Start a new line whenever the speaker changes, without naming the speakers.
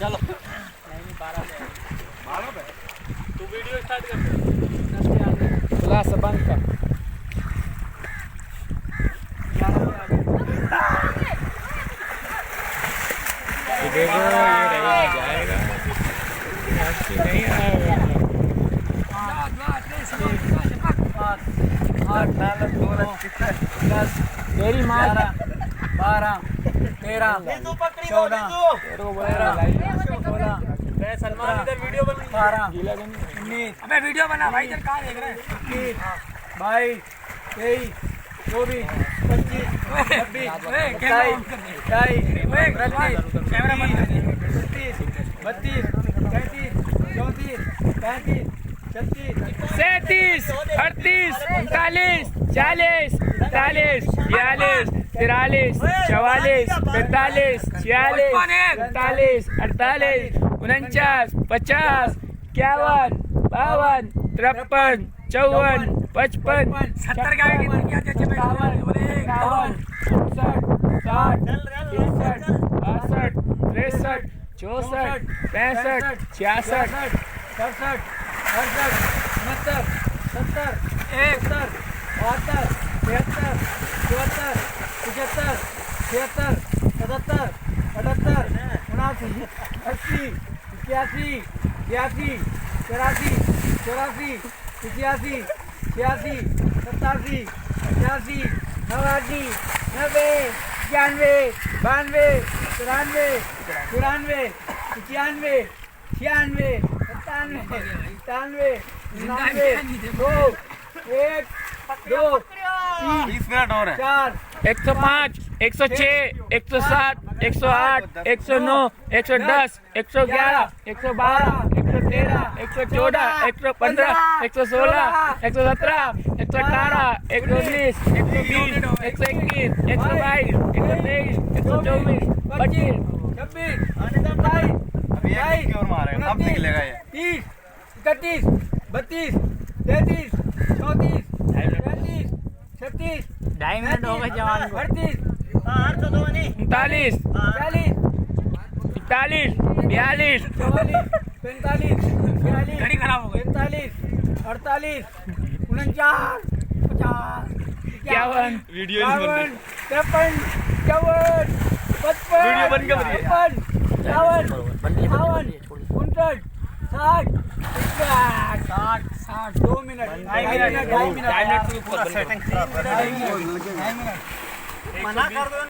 चलो
नहीं 12 पे
तू वीडियो स्टार्ट कर
खुला से बंद कर।
देखो ये रही जाएगा नहीं आएगा।
तेरी माँ 12 13 14 16
सलमान इधर वीडियो बन
18 19
अबे वीडियो बना भाई इधर कहाँ देख रहे हैं
22 23 24 25 26 27 28
कैमरा बंद कर दे।
32 33 34 35 36
37 38 39 40 41 42 43 44 45 46 47 48 49 50 51 52 53 54 55
70 का आगे क्या क्या
बावन, इक्यावन, उनसठ, 60, 61,
62 63 64 65 66
67 68 69 70 71 72 73 74 75 76 77 78 79 80 81 82 83 84 85 86 87 88 89 90 91 92 93 94 95 96 97 98 99 2 1 2 3
20 मिनट और है
4
105 106 107 108 109 110 111 112 113 114 115 116 117 118 119 120 121 122 123 124 25
26 27
अभी एक की ओर मारेगा अब निकलेगा ये
30 31 32 33 34 36
2.5 मिनट हो गए जवान को
38
39
40
41 42
44 45 46
घड़ी खराब हो गई
45 48 49 50
51
वीडियो
52 53 54 55
वीडियो बंद कर रही है।
55 58 60 60 2 मिनट 2 मिनट 2 मिनट
पूरा सेटिंग
मना कर दो।